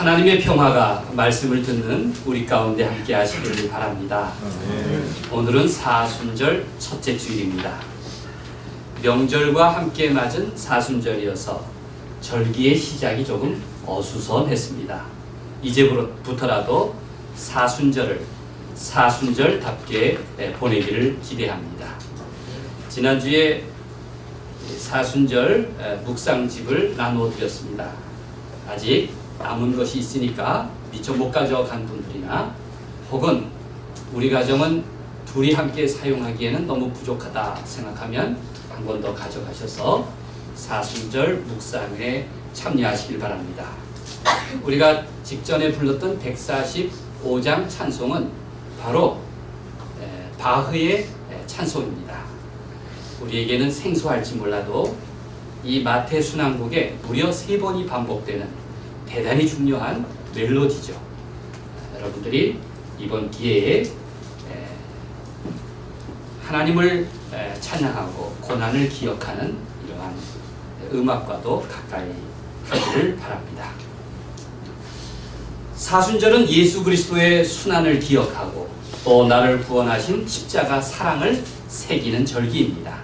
하나님의 평화가 말씀을 듣는 우리 가운데 함께 하시기를 바랍니다. 오늘은 사순절 첫째 주일입니다. 명절과 함께 맞은 사순절이어서 절기의 시작이 조금 어수선했습니다. 이제부터라도 사순절을 사순절답게 보내기를 기대합니다. 지난주에 사순절 묵상집을 나누어 드렸습니다. 아직 남은 것이 있으니까 미처 못 가져간 분들이나 혹은 우리 가정은 둘이 함께 사용하기에는 너무 부족하다 생각하면 한 번 더 가져가셔서 사순절 묵상에 참여하시길 바랍니다. 우리가 직전에 불렀던 145장 찬송은 바로 바흐의 찬송입니다. 우리에게는 생소할지 몰라도 이 마태 순환곡에 무려 3번이 반복되는 대단히 중요한 멜로디죠. 여러분들이 이번 기회에 하나님을 찬양하고 고난을 기억하는 이러한 음악과도 가까이 하기를 바랍니다. 사순절은 예수 그리스도의 순환을 기억하고 또 나를 구원하신 십자가 사랑을 새기는 절기입니다.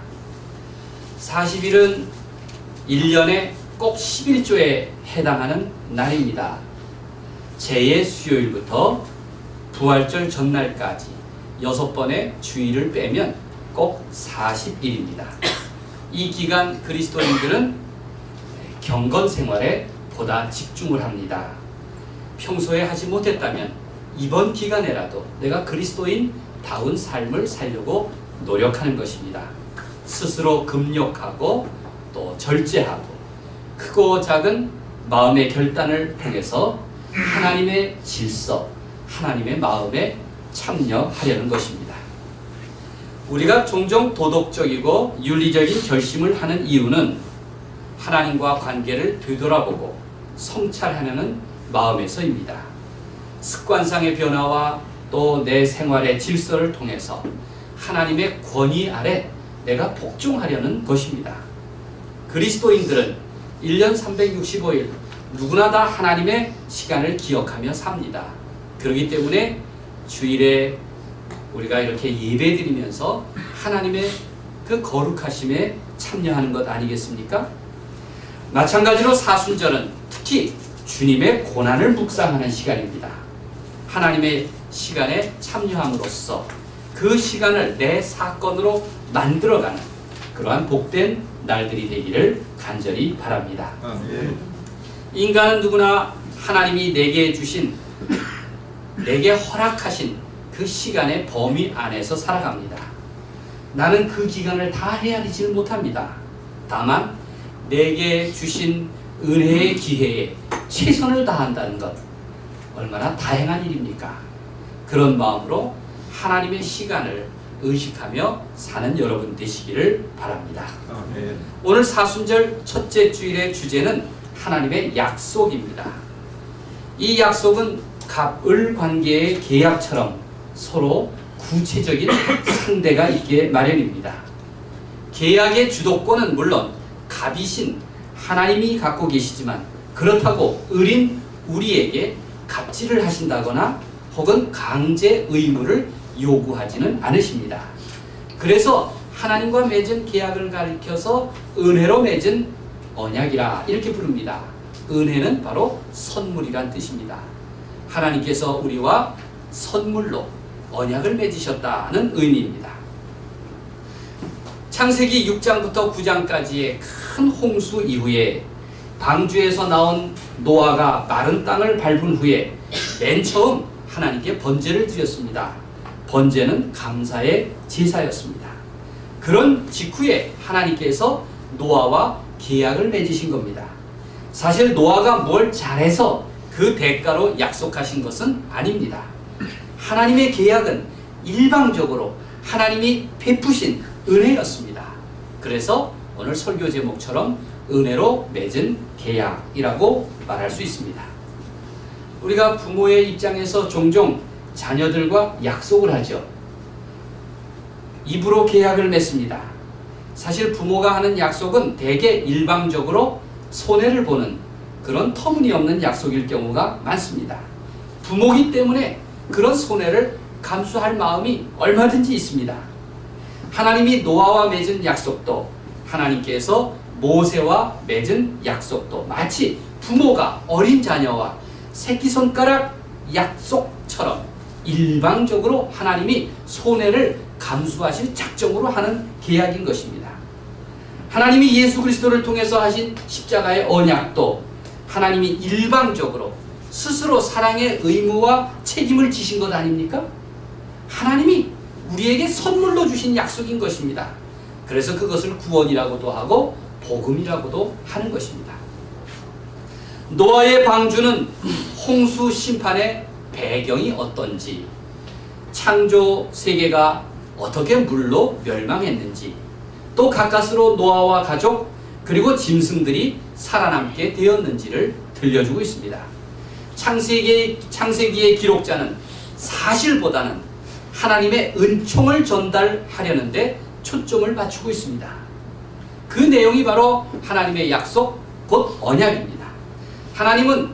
40일은 1년에 꼭 11조에 해당하는 날입니다. 제 수요일부터 부활절 전날까지 6번의 주일을 빼면 꼭 40일입니다. 이 기간 그리스도인들은 경건 생활에 보다 집중을 합니다. 평소에 하지 못했다면 이번 기간에라도 내가 그리스도인다운 삶을 살려고 노력하는 것입니다. 스스로 금욕하고 또 절제하고 크고 작은 마음의 결단을 통해서 하나님의 질서, 하나님의 마음에 참여하려는 것입니다. 우리가 종종 도덕적이고 윤리적인 결심을 하는 이유는 하나님과 관계를 되돌아보고 성찰하려는 마음에서입니다. 습관상의 변화와 또 내 생활의 질서를 통해서 하나님의 권위 아래 내가 복종하려는 것입니다. 그리스도인들은 1년 365일 누구나 다 하나님의 시간을 기억하며 삽니다. 그렇기 때문에 주일에 우리가 이렇게 예배드리면서 하나님의 그 거룩하심에 참여하는 것 아니겠습니까? 마찬가지로 사순절은 특히 주님의 고난을 묵상하는 시간입니다. 하나님의 시간에 참여함으로써 그 시간을 내 사건으로 만들어가는 그러한 복된 날들이 되기를 간절히 바랍니다. 인간은 누구나 하나님이 내게 주신, 내게 허락하신 그 시간의 범위 안에서 살아갑니다. 나는 그 기간을 다 헤아리지를 못합니다. 다만 내게 주신 은혜의 기회에 최선을 다한다는 것 얼마나 다행한 일입니까? 그런 마음으로 하나님의 시간을 의식하며 사는 여러분 되시기를 바랍니다. 오늘 사순절 첫째 주일의 주제는 하나님의 약속입니다. 이 약속은 갑을 관계의 계약처럼 서로 구체적인 상대가 있기에 마련입니다. 계약의 주도권은 물론 갑이신 하나님이 갖고 계시지만 그렇다고 을인 우리에게 갑질을 하신다거나 혹은 강제 의무를 요구하지는 않으십니다. 그래서 하나님과 맺은 계약을 가리켜서 은혜로 맺은 언약이라 이렇게 부릅니다. 은혜는 바로 선물이란 뜻입니다. 하나님께서 우리와 선물로 언약을 맺으셨다는 의미입니다. 창세기 6장부터 9장까지의 큰 홍수 이후에 방주에서 나온 노아가 마른 땅을 밟은 후에 맨 처음 하나님께 번제를 드렸습니다. 번제는 감사의 제사였습니다. 그런 직후에 하나님께서 노아와 계약을 맺으신 겁니다. 사실 노아가 뭘 잘해서 그 대가로 약속하신 것은 아닙니다. 하나님의 계약은 일방적으로 하나님이 베푸신 은혜였습니다. 그래서 오늘 설교 제목처럼 은혜로 맺은 계약이라고 말할 수 있습니다. 우리가 부모의 입장에서 종종 자녀들과 약속을 하죠. 입으로 계약을 맺습니다. 사실 부모가 하는 약속은 대개 일방적으로 손해를 보는 그런 터무니없는 약속일 경우가 많습니다. 부모기 때문에 그런 손해를 감수할 마음이 얼마든지 있습니다. 하나님이 노아와 맺은 약속도, 하나님께서 모세와 맺은 약속도 마치 부모가 어린 자녀와 새끼손가락 약속처럼 일방적으로 하나님이 손해를 감수하실 작정으로 하는 계약인 것입니다. 하나님이 예수 그리스도를 통해서 하신 십자가의 언약도 하나님이 일방적으로 스스로 사랑의 의무와 책임을 지신 것 아닙니까? 하나님이 우리에게 선물로 주신 약속인 것입니다. 그래서 그것을 구원이라고도 하고 복음이라고도 하는 것입니다. 노아의 방주는 홍수 심판의 배경이 어떤지, 창조 세계가 어떻게 물로 멸망했는지, 또 가까스로 노아와 가족 그리고 짐승들이 살아남게 되었는지를 들려주고 있습니다. 창세기의 기록자는 사실보다는 하나님의 은총을 전달하려는데 초점을 맞추고 있습니다. 그 내용이 바로 하나님의 약속, 곧 언약입니다. 하나님은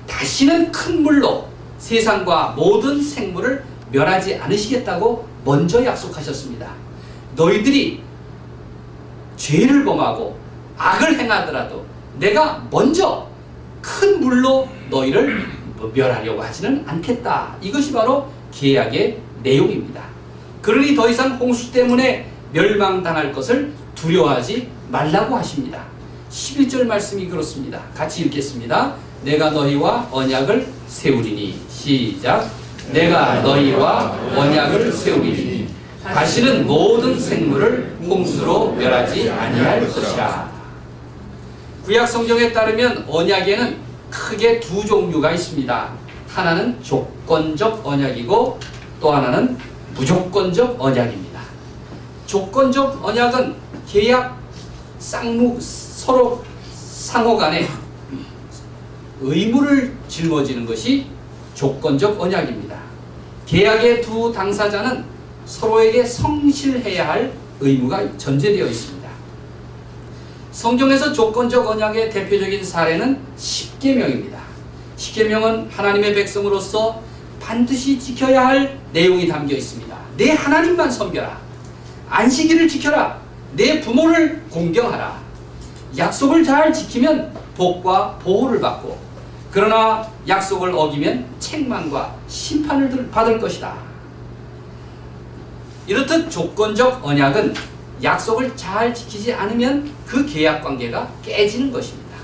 다시는 큰 물로 세상과 모든 생물을 멸하지 않으시겠다고 먼저 약속하셨습니다. 너희들이 죄를 범하고 악을 행하더라도 내가 먼저 큰 물로 너희를 멸하려고 하지는 않겠다. 이것이 바로 계약의 내용입니다. 그러니 더 이상 홍수 때문에 멸망당할 것을 두려워하지 말라고 하십니다. 11절 말씀이 그렇습니다. 같이 읽겠습니다. 내가 너희와 언약을 세우리니. 시작. 내가 너희와 언약을 세우리니 다시는 모든 생물을 홍수로 멸하지 아니할 것이라. 구약 성경에 따르면 언약에는 크게 두 종류가 있습니다. 하나는 조건적 언약이고 또 하나는 무조건적 언약입니다. 조건적 언약은 계약 서로 상호 간에 의무를 짊어지는 것이 조건적 언약입니다. 계약의 두 당사자는 서로에게 성실해야 할 의무가 전제되어 있습니다. 성경에서 조건적 언약의 대표적인 사례는 십계명입니다. 십계명은 하나님의 백성으로서 반드시 지켜야 할 내용이 담겨 있습니다. 내 하나님만 섬겨라. 안식일을 지켜라. 내 부모를 공경하라. 약속을 잘 지키면 복과 보호를 받고, 그러나 약속을 어기면 책망과 심판을 받을 것이다. 이렇듯 조건적 언약은 약속을 잘 지키지 않으면 그 계약 관계가 깨지는 것입니다.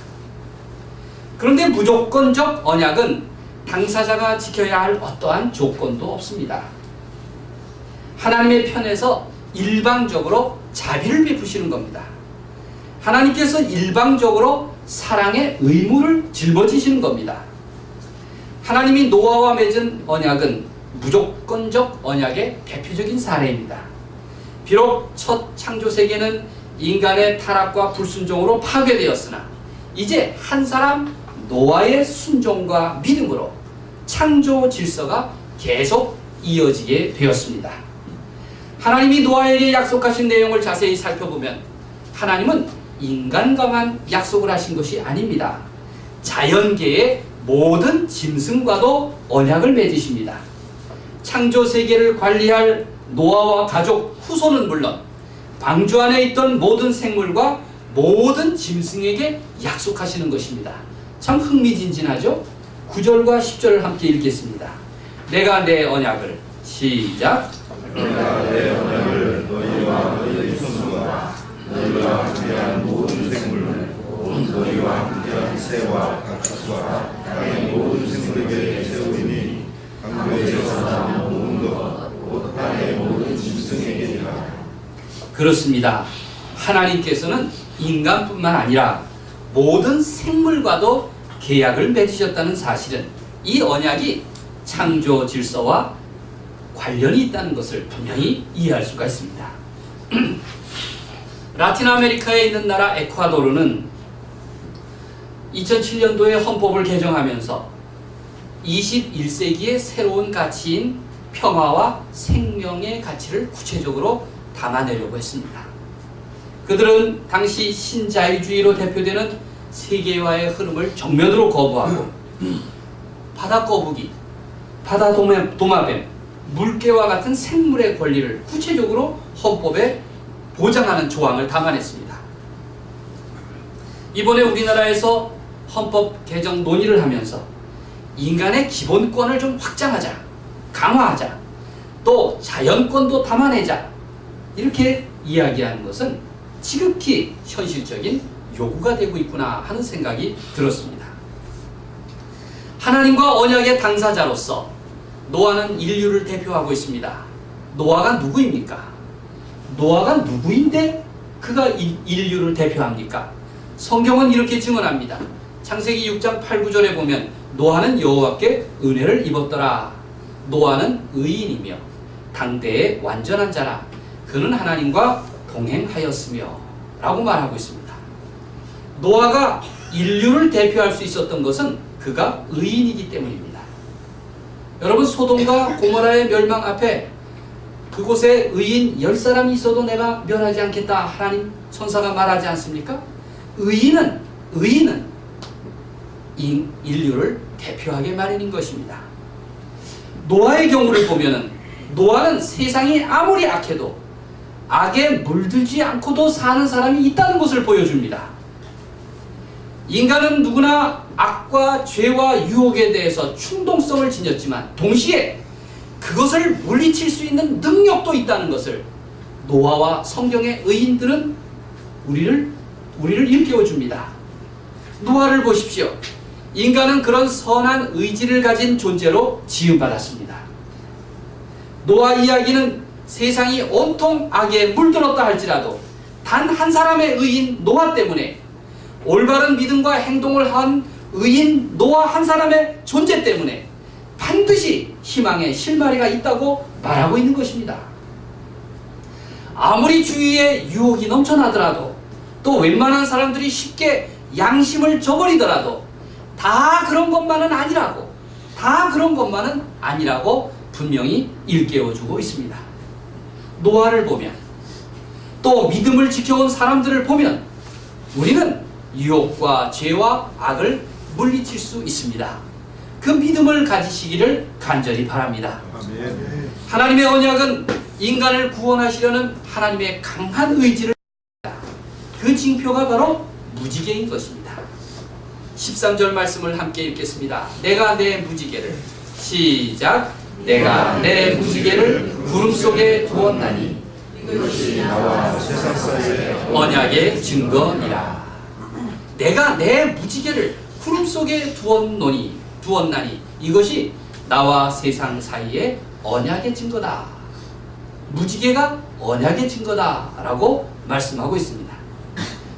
그런데 무조건적 언약은 당사자가 지켜야 할 어떠한 조건도 없습니다. 하나님의 편에서 일방적으로 자비를 베푸시는 겁니다. 하나님께서 일방적으로 사랑의 의무를 짊어지시는 겁니다. 하나님이 노아와 맺은 언약은 무조건적 언약의 대표적인 사례입니다. 비록 첫 창조 세계는 인간의 타락과 불순종으로 파괴되었으나 이제 한 사람 노아의 순종과 믿음으로 창조 질서가 계속 이어지게 되었습니다. 하나님이 노아에게 약속하신 내용을 자세히 살펴보면 하나님은 인간과만 약속을 하신 것이 아닙니다. 자연계의 모든 짐승과도 언약을 맺으십니다. 창조 세계를 관리할 노아와 가족 후손은 물론 방주 안에 있던 모든 생물과 모든 짐승에게 약속하시는 것입니다. 참 흥미진진하죠? 9절과 10절을 함께 읽겠습니다. 내가 내 언약을 시작. 내가 내 언약을 너희와 너희 후손과 너희와 함께한 모든 생물 곧 너희와 함께한 새와 가축과 땅의 모든 생물에게 세우리니 강도에서 난 모든 것곧 땅의 모든 짐승에게니라. 그렇습니다. 하나님께서는 인간뿐만 아니라 모든 생물과도 계약을 맺으셨다는 사실은 이 언약이 창조 질서와 관련이 있다는 것을 분명히 이해할 수가 있습니다. 라틴 아메리카에 있는 나라 에콰도르는 2007년도에 헌법을 개정하면서 21세기의 새로운 가치인 평화와 생명의 가치를 구체적으로 담아내려고 했습니다. 그들은 당시 신자유주의로 대표되는 세계화의 흐름을 정면으로 거부하고 바다 거북이, 바다 도마뱀, 물개와 같은 생물의 권리를 구체적으로 헌법에 보장하는 조항을 담아냈습니다. 이번에 우리나라에서 헌법 개정 논의를 하면서 인간의 기본권을 좀 확장하자, 강화하자, 또 자연권도 담아내자, 이렇게 이야기하는 것은 지극히 현실적인 요구가 되고 있구나 하는 생각이 들었습니다. 하나님과 언약의 당사자로서 노아는 인류를 대표하고 있습니다. 노아가 누구입니까? 노아가 누구인데 그가 인류를 대표합니까? 성경은 이렇게 증언합니다. 창세기 6장 8, 9절에 보면 노아는 여호와께 은혜를 입었더라. 노아는 의인이며 당대의 완전한 자라. 그는 하나님과 동행하였으며 라고 말하고 있습니다. 노아가 인류를 대표할 수 있었던 것은 그가 의인이기 때문입니다. 여러분, 소돔과 고모라의 멸망 앞에 그곳에 의인 10사람이 있어도 내가 멸하지 않겠다 하나님 천사가 말하지 않습니까? 의인은 인류를 대표하게 마련인 것입니다. 노아의 경우를 보면은 노아는 세상이 아무리 악해도 악에 물들지 않고도 사는 사람이 있다는 것을 보여줍니다. 인간은 누구나 악과 죄와 유혹에 대해서 충동성을 지녔지만 동시에 그것을 물리칠 수 있는 능력도 있다는 것을 노아와 성경의 의인들은 우리를 일깨워줍니다. 노아를 보십시오. 인간은 그런 선한 의지를 가진 존재로 지음받았습니다. 노아 이야기는 세상이 온통 악에 물들었다 할지라도 단 한 사람의 의인 노아 때문에, 올바른 믿음과 행동을 한 의인 노아 한 사람의 존재 때문에 반드시 희망의 실마리가 있다고 말하고 있는 것입니다. 아무리 주위에 유혹이 넘쳐나더라도, 또 웬만한 사람들이 쉽게 양심을 저버리더라도 다 그런 것만은 아니라고 분명히 일깨워주고 있습니다. 노아를 보면, 또 믿음을 지켜온 사람들을 보면 우리는 유혹과 죄와 악을 물리칠 수 있습니다. 그 믿음을 가지시기를 간절히 바랍니다. 하나님의 언약은 인간을 구원하시려는 하나님의 강한 의지를, 그 징표가 바로 무지개인 것입니다. 13절 말씀을 함께 읽겠습니다. 내가 내 무지개를, 시작. 내가 내 무지개를 구름 속에 두었나니 이것이 나와 세상 사이의 언약의 증거니라. 내가 내 무지개를 구름 속에 두었나니 이것이 나와 세상 사이의 언약의 증거다. 무지개가 언약의 증거다라고 말씀하고 있습니다.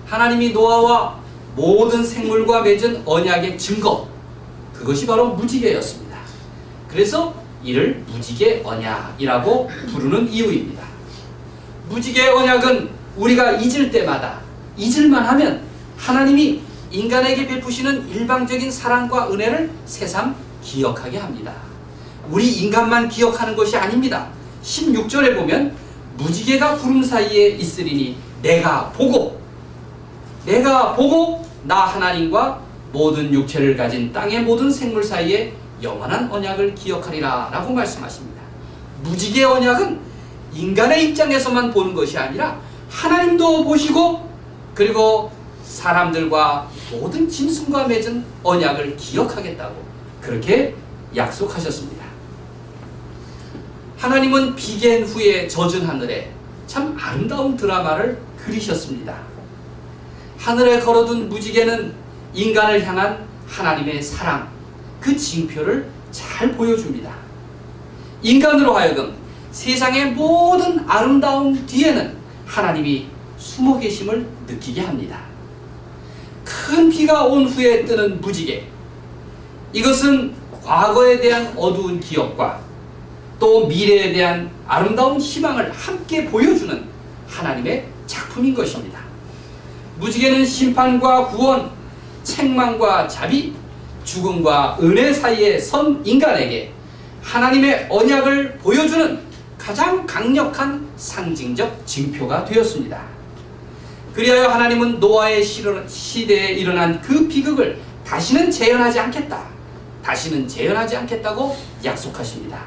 하나님이 노아와 모든 생물과 맺은 언약의 증거, 그것이 바로 무지개였습니다. 그래서 이를 무지개 언약이라고 부르는 이유입니다. 무지개 언약은 우리가 잊을 때마다, 잊을만 하면 하나님이 인간에게 베푸시는 일방적인 사랑과 은혜를 새삼 기억하게 합니다. 우리 인간만 기억하는 것이 아닙니다. 16절에 보면 무지개가 구름 사이에 있으리니 내가 보고 나 하나님과 모든 육체를 가진 땅의 모든 생물 사이에 영원한 언약을 기억하리라 라고 말씀하십니다. 무지개 언약은 인간의 입장에서만 보는 것이 아니라 하나님도 보시고, 그리고 사람들과 모든 짐승과 맺은 언약을 기억하겠다고 그렇게 약속하셨습니다. 하나님은 비견 후에 젖은 하늘에 참 아름다운 드라마를 그리셨습니다. 하늘에 걸어둔 무지개는 인간을 향한 하나님의 사랑, 그 징표를 잘 보여줍니다. 인간으로 하여금 세상의 모든 아름다움 뒤에는 하나님이 숨어 계심을 느끼게 합니다. 큰 비가 온 후에 뜨는 무지개, 이것은 과거에 대한 어두운 기억과 또 미래에 대한 아름다운 희망을 함께 보여주는 하나님의 작품인 것입니다. 무지개는 심판과 구원, 책망과 자비, 죽음과 은혜 사이에 선 인간에게 하나님의 언약을 보여주는 가장 강력한 상징적 징표가 되었습니다. 그리하여 하나님은 노아의 시대에 일어난 그 비극을 다시는 재현하지 않겠다. 다시는 재현하지 않겠다고 약속하십니다.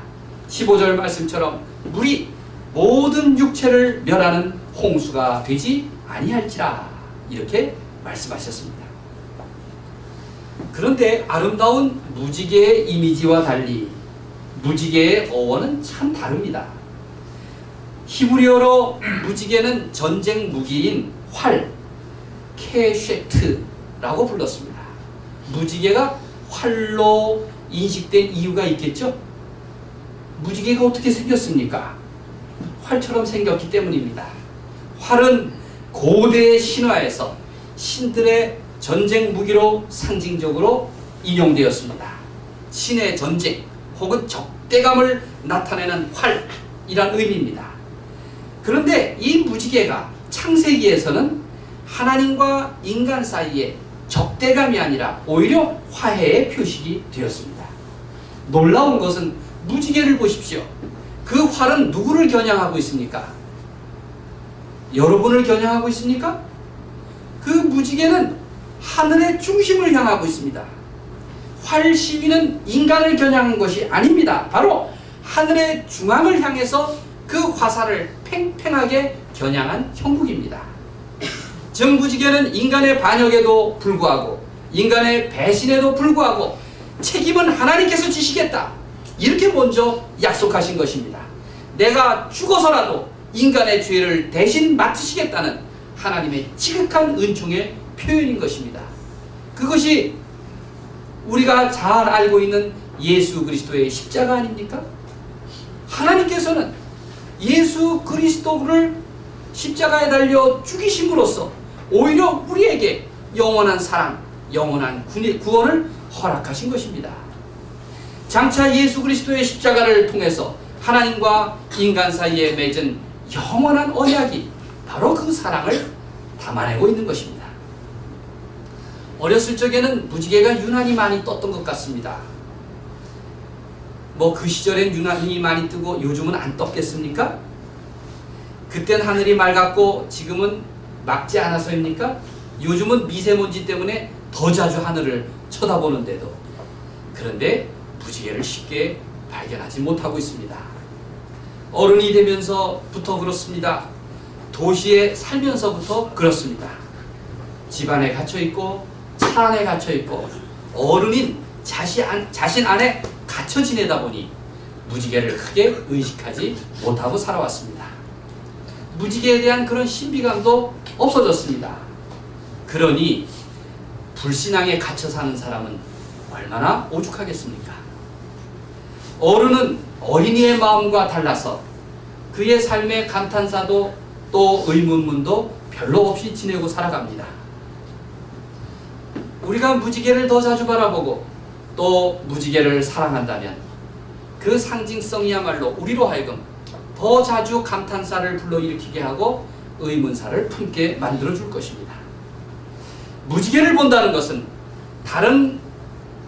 15절 말씀처럼 물이 모든 육체를 멸하는 홍수가 되지 아니할지라 이렇게 말씀하셨습니다. 그런데 아름다운 무지개의 이미지와 달리 무지개의 어원은 참 다릅니다. 히브리어로 무지개는 전쟁 무기인 활, 케쉐트라고 불렀습니다. 무지개가 활로 인식된 이유가 있겠죠? 무지개가 어떻게 생겼습니까? 활처럼 생겼기 때문입니다. 활은 고대 신화에서 신들의 전쟁 무기로 상징적으로 인용되었습니다. 신의 전쟁 혹은 적대감을 나타내는 활이란 의미입니다. 그런데 이 무지개가 창세기에서는 하나님과 인간 사이에 적대감이 아니라 오히려 화해의 표식이 되었습니다. 놀라운 것은 무지개를 보십시오. 그 활은 누구를 겨냥하고 있습니까? 여러분을 겨냥하고 있습니까? 그 무지개는 하늘의 중심을 향하고 있습니다. 활 시위는 인간을 겨냥한 것이 아닙니다. 바로 하늘의 중앙을 향해서 그 화살을 팽팽하게 겨냥한 형국입니다. 정무지개는 인간의 반역에도 불구하고 인간의 배신에도 불구하고 책임은 하나님께서 지시겠다. 이렇게 먼저 약속하신 것입니다. 내가 죽어서라도 인간의 죄를 대신 맡으시겠다는 하나님의 지극한 은총의 표현인 것입니다. 그것이 우리가 잘 알고 있는 예수 그리스도의 십자가 아닙니까? 하나님께서는 예수 그리스도를 십자가에 달려 죽이심으로써 오히려 우리에게 영원한 사랑, 영원한 구원을 허락하신 것입니다. 장차 예수 그리스도의 십자가를 통해서 하나님과 인간 사이에 맺은 영원한 언약이 바로 그 사랑을 담아내고 있는 것입니다. 어렸을 적에는 무지개가 유난히 많이 떴던 것 같습니다. 그 시절엔 유난히 많이 뜨고 요즘은 안 떴겠습니까? 그땐 하늘이 맑았고 지금은 맑지 않아서입니까? 요즘은 미세먼지 때문에 더 자주 하늘을 쳐다보는데도 그런데 무지개를 쉽게 발견하지 못하고 있습니다. 어른이 되면서부터 그렇습니다. 도시에 살면서부터 그렇습니다. 집안에 갇혀있고 차 안에 갇혀있고 어른인 자신 안에 갇혀 지내다 보니 무지개를 크게 의식하지 못하고 살아왔습니다. 무지개에 대한 그런 신비감도 없어졌습니다. 그러니 불신앙에 갇혀 사는 사람은 얼마나 오죽하겠습니까? 어른은 어린이의 마음과 달라서 그의 삶의 감탄사도 또 의문문도 별로 없이 지내고 살아갑니다. 우리가 무지개를 더 자주 바라보고 또 무지개를 사랑한다면 그 상징성이야말로 우리로 하여금 더 자주 감탄사를 불러일으키게 하고 의문사를 품게 만들어줄 것입니다. 무지개를 본다는 것은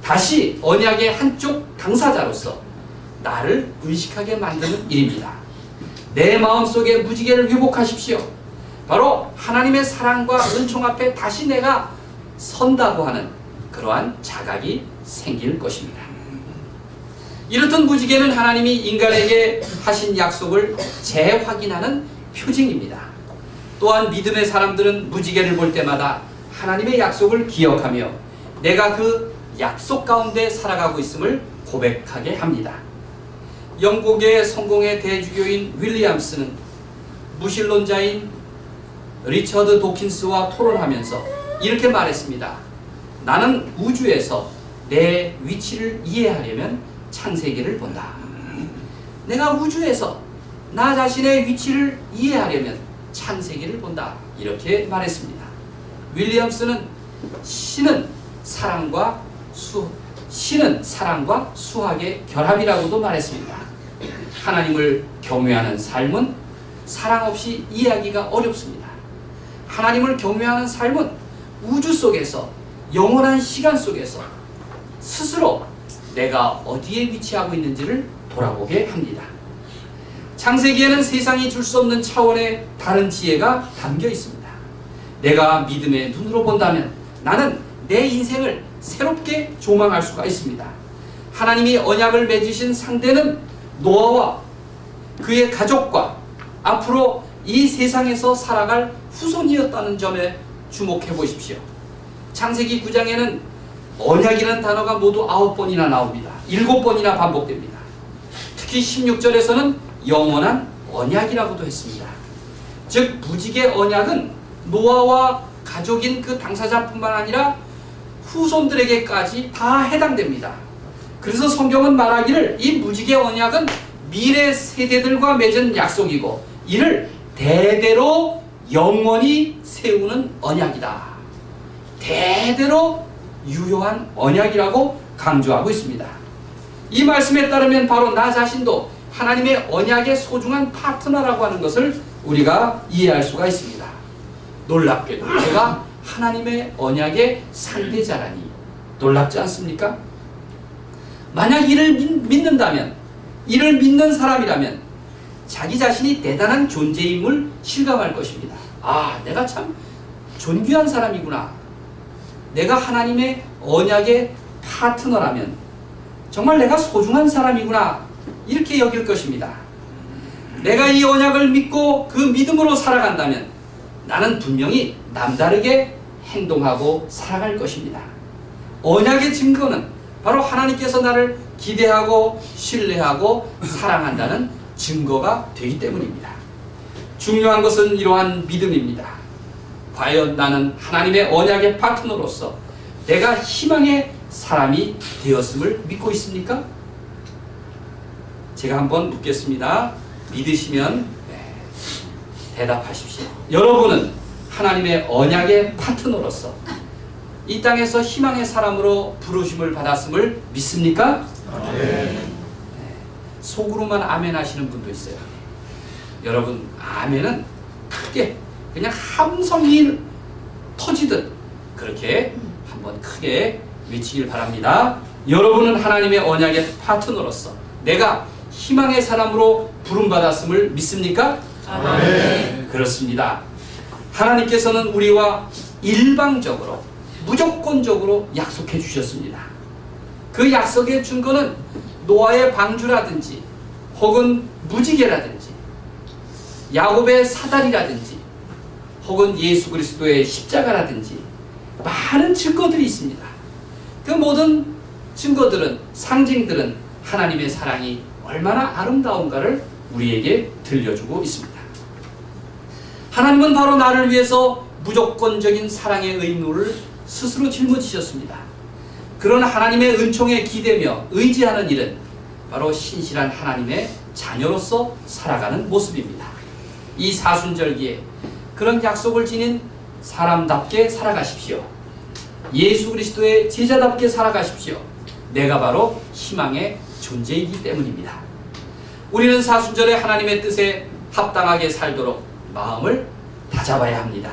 다시 언약의 한쪽 당사자로서 나를 의식하게 만드는 일입니다. 내 마음속에 무지개를 회복하십시오. 바로 하나님의 사랑과 은총 앞에 다시 내가 선다고 하는 그러한 자각이 생길 것입니다. 이렇듯 무지개는 하나님이 인간에게 하신 약속을 재확인하는 표징입니다. 또한 믿음의 사람들은 무지개를 볼 때마다 하나님의 약속을 기억하며 내가 그 약속 가운데 살아가고 있음을 고백하게 합니다. 영국의 성공의 대주교인 윌리엄스는 무신론자인 리처드 도킨스와 토론하면서 이렇게 말했습니다. 나는 우주에서 내 위치를 이해하려면 창세기를 본다. 내가 우주에서 나 자신의 위치를 이해하려면 창세기를 본다. 이렇게 말했습니다. 윌리엄스는 신은 사랑과 수학의 결합이라고도 말했습니다. 하나님을 경외하는 삶은 사랑 없이 이해하기가 어렵습니다. 하나님을 경외하는 삶은 우주 속에서 영원한 시간 속에서 스스로 내가 어디에 위치하고 있는지를 돌아보게 합니다. 창세기에는 세상이 줄 수 없는 차원의 다른 지혜가 담겨 있습니다. 내가 믿음의 눈으로 본다면 나는 내 인생을 새롭게 조망할 수가 있습니다. 하나님이 언약을 맺으신 상대는 노아와 그의 가족과 앞으로 이 세상에서 살아갈 후손이었다는 점에 주목해 보십시오. 창세기 9장에는 언약이라는 단어가 모두 9번이나 나옵니다. 7번이나 반복됩니다. 특히 16절에서는 영원한 언약이라고도 했습니다. 즉 무지개 언약은 노아와 가족인 그 당사자뿐만 아니라 후손들에게까지 다 해당됩니다. 그래서 성경은 말하기를 이 무지개 언약은 미래 세대들과 맺은 약속이고 이를 대대로 영원히 세우는 언약이다. 대대로 유효한 언약이라고 강조하고 있습니다. 이 말씀에 따르면 바로 나 자신도 하나님의 언약의 소중한 파트너라고 하는 것을 우리가 이해할 수가 있습니다. 놀랍게도 제가 하나님의 언약의 상대자라니 놀랍지 않습니까? 만약 이를 믿는다면, 이를 믿는 사람이라면 자기 자신이 대단한 존재임을 실감할 것입니다. 아, 내가 참 존귀한 사람이구나. 내가 하나님의 언약의 파트너라면 정말 내가 소중한 사람이구나. 이렇게 여길 것입니다. 내가 이 언약을 믿고 그 믿음으로 살아간다면 나는 분명히 남다르게 행동하고 살아갈 것입니다. 언약의 증거는 바로 하나님께서 나를 기대하고 신뢰하고 사랑한다는 증거가 되기 때문입니다. 중요한 것은 이러한 믿음입니다. 과연 나는 하나님의 언약의 파트너로서 내가 희망의 사람이 되었음을 믿고 있습니까? 제가 한번 묻겠습니다. 믿으시면 대답하십시오. 여러분은 하나님의 언약의 파트너로서 이 땅에서 희망의 사람으로 부르심을 받았음을 믿습니까? 네. 속으로만 아멘 하시는 분도 있어요. 여러분, 아멘은 크게 그냥 함성이 터지듯 그렇게 한번 크게 외치길 바랍니다. 여러분은 하나님의 언약의 파트너로서 내가 희망의 사람으로 부름받았음을 믿습니까? 아멘. 그렇습니다. 하나님께서는 우리와 일방적으로 무조건적으로 약속해 주셨습니다. 그 약속의 증거는 노아의 방주라든지 혹은 무지개라든지 야곱의 사다리라든지 혹은 예수 그리스도의 십자가라든지 많은 증거들이 있습니다. 그 모든 증거들은, 상징들은 하나님의 사랑이 얼마나 아름다운가를 우리에게 들려주고 있습니다. 하나님은 바로 나를 위해서 무조건적인 사랑의 의무를 스스로 짊어지셨습니다. 그런 하나님의 은총에 기대며 의지하는 일은 바로 신실한 하나님의 자녀로서 살아가는 모습입니다. 이 사순절기에 그런 약속을 지닌 사람답게 살아가십시오. 예수 그리스도의 제자답게 살아가십시오. 내가 바로 희망의 존재이기 때문입니다. 우리는 사순절에 하나님의 뜻에 합당하게 살도록 마음을 다잡아야 합니다.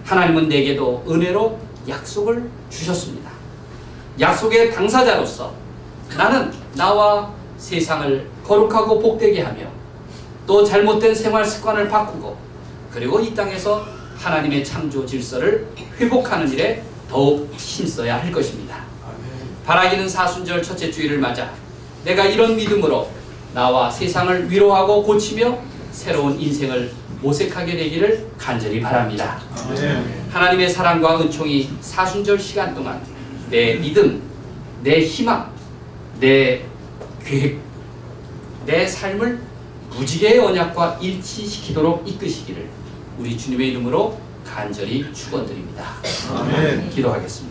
하나님은 내게도 은혜로 약속을 주셨습니다. 약속의 당사자로서 나는 나와 세상을 거룩하고 복되게 하며 또 잘못된 생활 습관을 바꾸고 그리고 이 땅에서 하나님의 창조 질서를 회복하는 일에 더욱 힘써야 할 것입니다. 바라기는 사순절 첫째 주일을 맞아 내가 이런 믿음으로 나와 세상을 위로하고 고치며 새로운 인생을 모색하게 되기를 간절히 바랍니다. 하나님의 사랑과 은총이 사순절 시간 동안 내 믿음, 내 희망, 내 계획, 내 삶을 무지개의 언약과 일치시키도록 이끄시기를 우리 주님의 이름으로 간절히 축원드립니다. 아멘. 기도하겠습니다.